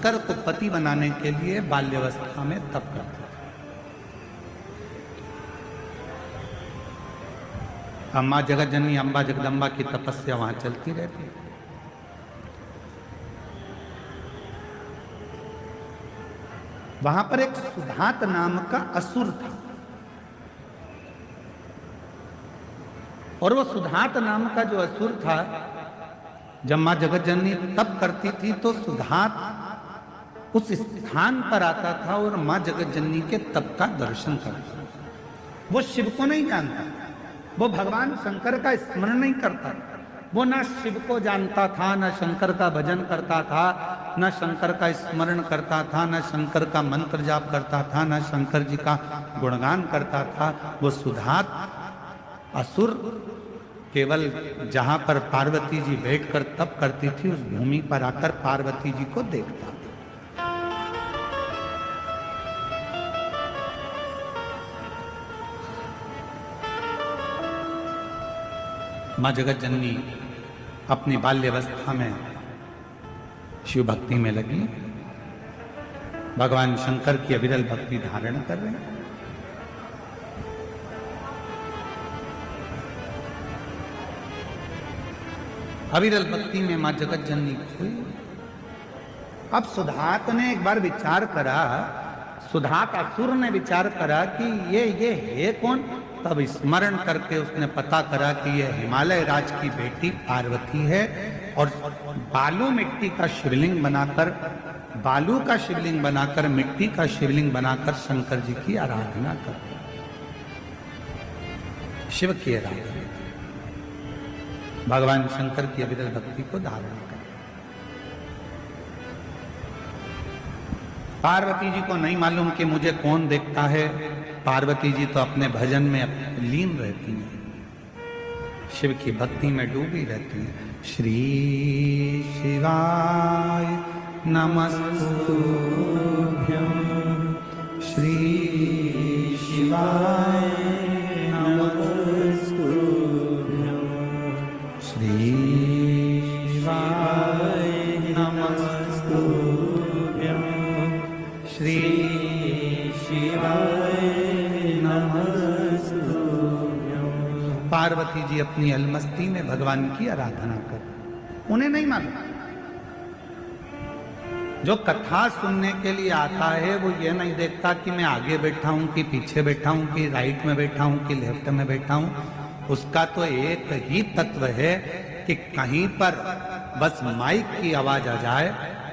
शंकर को पति बनाने के लिए बाल्यावस्था में तप करते थे। अम्मा जगतजननी अम्बा जगदम्बा की तपस्या वहां चलती रहती। वहां पर एक सुधात नाम का असुर था, और वो सुधात नाम का जो असुर था, जब मां जगतजननी तप करती थी तो सुधात उस स्थान पर आता था और मां जगतजननी के तप का दर्शन करता था। वो शिव को नहीं जानता, वो भगवान शंकर का स्मरण नहीं करता, वो ना शिव को जानता था, ना शंकर का भजन करता था, ना शंकर का स्मरण करता था, ना शंकर का मंत्र जाप करता था, ना शंकर जी का गुणगान करता था। वो सुधात असुर केवल जहां पर पार्वती जी बैठकर तप करती थी उस भूमि पर आकर पार्वती जी को देखता था। मां जगतजननी अपनी बाल्यावस्था में शिव भक्ति में लगी, भगवान शंकर की अविरल भक्ति धारण कर रहे हैं। अविरल भक्ति में मां जगतजननी खोई। अब सुधात ने एक बार विचार करा, सुधात असुर ने विचार करा कि ये है कौन। तब स्मरण करके उसने पता करा कि यह हिमालय राज की बेटी पार्वती है, और बालू मिट्टी का शिवलिंग बनाकर, बालू का शिवलिंग बनाकर, मिट्टी का शिवलिंग बनाकर शंकर जी की आराधना करते, शिव की आराधना, भगवान शंकर की अविरल भक्ति को धारण कर। पार्वती जी को नहीं मालूम कि मुझे कौन देखता है, पार्वती जी तो अपने भजन में लीन रहती हैं, शिव की भक्ति में डूबी रहती हैं। श्री शिवाय नमस्तुभ्यं, श्री शिवाय नमस्तुभ्यं, श्री शिवाय नमस्तुभ्यं, श्री शिवाय नमस्तुभ्यं। पार्वती जी अपनी अलमस्ती में भगवान की आराधना कर, उन्हें नहीं मालूम। जो कथा सुनने के लिए आता है वो ये नहीं देखता कि मैं आगे बैठा हूं कि पीछे बैठा हूं कि राइट में बैठा हूं कि लेफ्ट में बैठा हूं। उसका तो एक ही तत्व है कि कहीं पर बस माइक की आवाज आ जाए,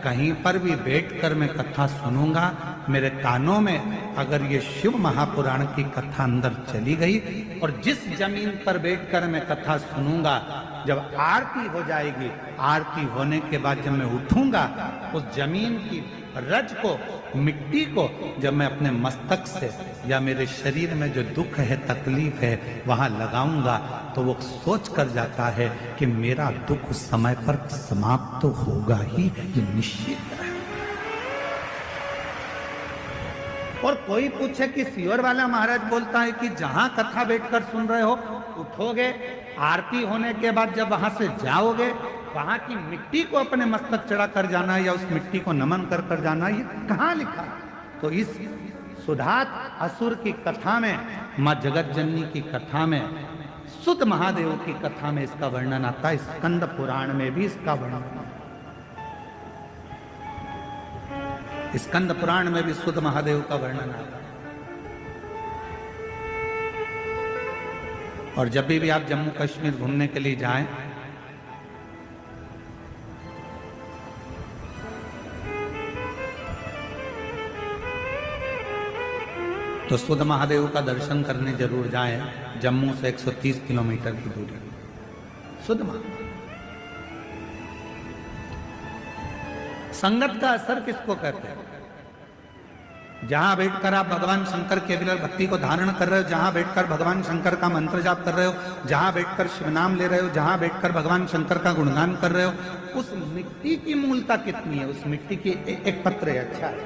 कहीं पर भी बैठकर मैं कथा सुनूंगा, मेरे कानों में अगर ये शिव महापुराण की कथा अंदर चली गई, और जिस जमीन पर बैठकर मैं कथा सुनूंगा, जब आरती हो जाएगी, आरती होने के बाद जब मैं उठूंगा, उस जमीन की रज को, मिट्टी को जब मैं अपने मस्तक से या मेरे शरीर में जो दुख है, तकलीफ है, वहां लगाऊंगा, तो वो सोच कर जाता है कि मेरा दुख उस समय पर समाप्त तो होगा ही, ये निश्चित है। और कोई पूछे कि सियोर वाला महाराज बोलता है कि जहां कथा बैठकर सुन रहे हो, उठोगे, आरती होने के बाद जब वहां से जाओगे, वहां की मिट्टी को अपने मस्तक चढ़ा कर जाना या उस मिट्टी को नमन कर कर जाना, ये कहां लिखा? तो इस सुधात असुर की कथा में, मां जगतजननी की कथा में, सुत महादेव की कथा में इसका वर्णन आता है। स्कंद पुराण में भी इसका वर्णन, स्कंद पुराण में भी सुत महादेव का वर्णन आता है। और जब भी आप जम्मू कश्मीर घूमने के लिए जाएं, तो सुध महादेव का दर्शन करने जरूर जाएं। जम्मू से 130 किलोमीटर की दूरी, सुध महादेव। संगत का असर किसको कहते हैं? जहां बैठकर आप भगवान शंकर के अविरल भक्ति को धारण कर रहे हो, जहां बैठकर भगवान शंकर का मंत्र जाप कर रहे हो, जहां बैठकर शिव नाम ले रहे हो, जहां बैठकर भगवान शंकर का गुणगान कर रहे हो, उस मिट्टी की मूलता कितनी है? उस मिट्टी की एक पत्र है, अच्छा है,